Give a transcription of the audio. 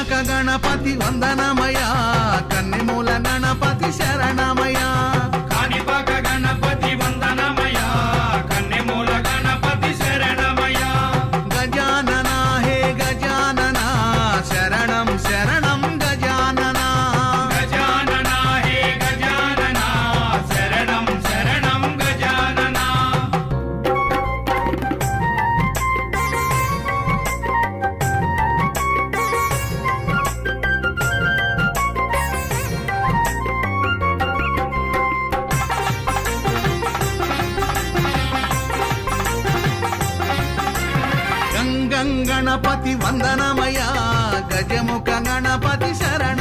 కాణిపాక గణపతి వందనమయా కన్నెమూల గణపతి శరణమయా కాణిపాక గణపతి వందనమయా కన్నెమూల గణపతి శరణమయా గజానన హే గజానన శరణం శరణం గజానన గజానన హే గజానన శరణం శరణం గజానన గంగం గణపతి వందనమయా గజముఖ గణపతి శరణ